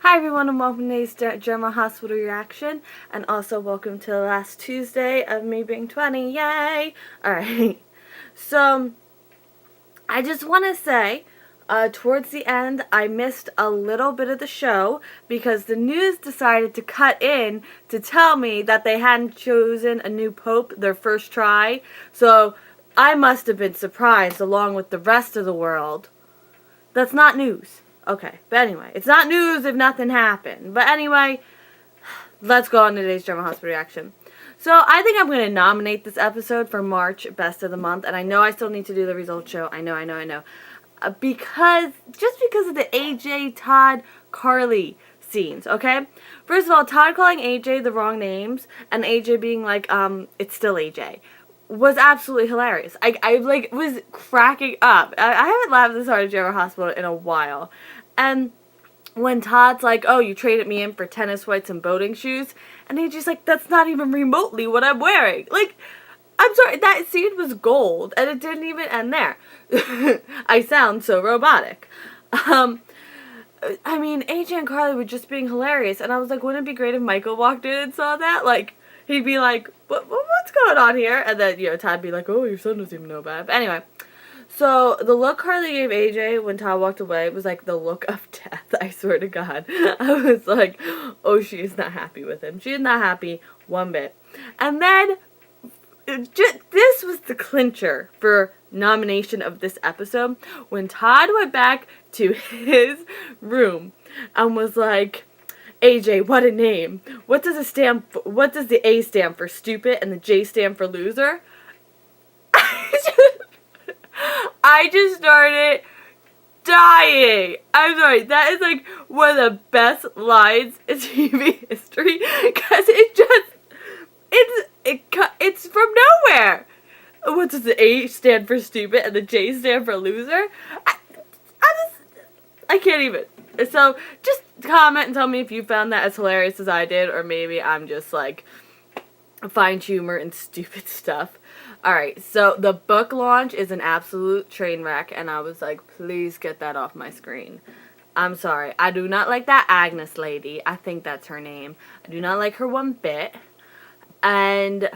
Hi everyone and welcome to today's General Hospital reaction, and also welcome to the last Tuesday of me being 20, yay! Alright, so I just want to say, towards the end I missed a little bit of the show because the news decided to cut in to tell me that they hadn't chosen a new pope their first try, so I must have been surprised along with the rest of the world. That's not news. Okay, but anyway, it's not news if nothing happened. But anyway, let's go on to today's General Hospital reaction. So, I think I'm going to nominate this episode for March Best of the Month. And I know I still need to do the results show. I know. Just because of the AJ, Todd, Carly scenes, okay? First of all, Todd calling AJ the wrong names and AJ being like, it's still AJ, was absolutely hilarious. I was cracking up. I haven't laughed this hard at General Hospital in a while. And when Todd's like, oh, you traded me in for tennis whites and boating shoes, and he's just like, that's not even remotely what I'm wearing. Like, I'm sorry, that scene was gold, and it didn't even end there. I sound so robotic. I mean, AJ and Carly were just being hilarious, and I was like, wouldn't it be great if Michael walked in and saw that? Like, he'd be like, what's going on here? And then, Todd would be like, oh, your son doesn't even know about it. But anyway, so the look Carly gave AJ when Todd walked away was like the look of death, I swear to God. I was like, oh, she is not happy with him. She is not happy one bit. And then, this was the clincher for nomination of this episode, when Todd went back to his room and was like, AJ, what a name. What does the A stand for? Stupid, and the J stand for loser? I just started dying. I'm sorry, that is like one of the best lines in TV history, because it's from nowhere. What does the A stand for? Stupid, and the J stand for loser? I can't even. So, just comment and tell me if you found that as hilarious as I did, or maybe I'm just, like, find humor in stupid stuff. Alright, so the book launch is an absolute train wreck, and I was like, please get that off my screen. I'm sorry. I do not like that Agnes lady. I think that's her name. I do not like her one bit. And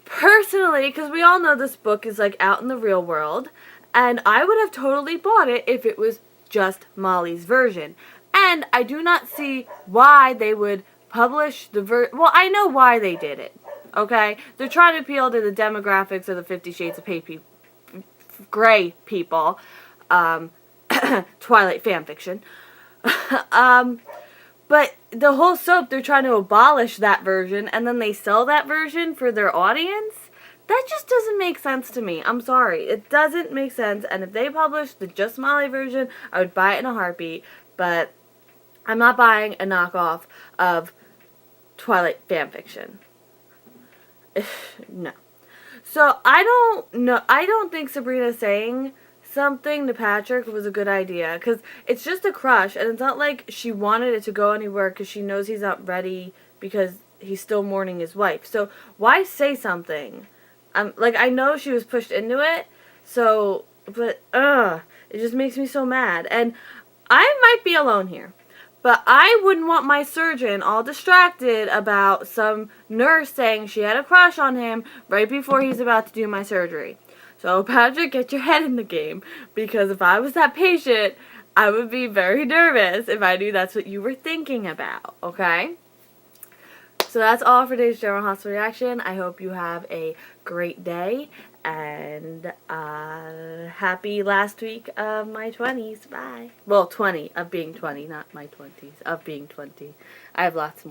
personally, because we all know this book is, like, out in the real world, and I would have totally bought it if it was just Molly's version. And I do not see why they would publish the well, I know why they did it, okay? They're trying to appeal to the demographics of the 50 Shades of Grey people, Twilight fanfiction. But the whole soap, they're trying to abolish that version, and then they sell that version for their audience? That just doesn't make sense to me. I'm sorry. It doesn't make sense. And if they published the Just Molly version, I would buy it in a heartbeat. But I'm not buying a knockoff of Twilight fanfiction. No. So, I don't know. I don't think Sabrina saying something to Patrick was a good idea. Because it's just a crush. And it's not like she wanted it to go anywhere because she knows he's not ready because he's still mourning his wife. So, why say something? Like, I know she was pushed into it, so, but, it just makes me so mad. And I might be alone here, but I wouldn't want my surgeon all distracted about some nurse saying she had a crush on him right before he's about to do my surgery. So, Patrick, get your head in the game, because if I was that patient, I would be very nervous if I knew that's what you were thinking about, okay? So that's all for today's General Hospital reaction. I hope you have a great day, and happy last week of my 20s. Bye. Well, 20 of being 20, not my 20s, of being 20. I have lots more.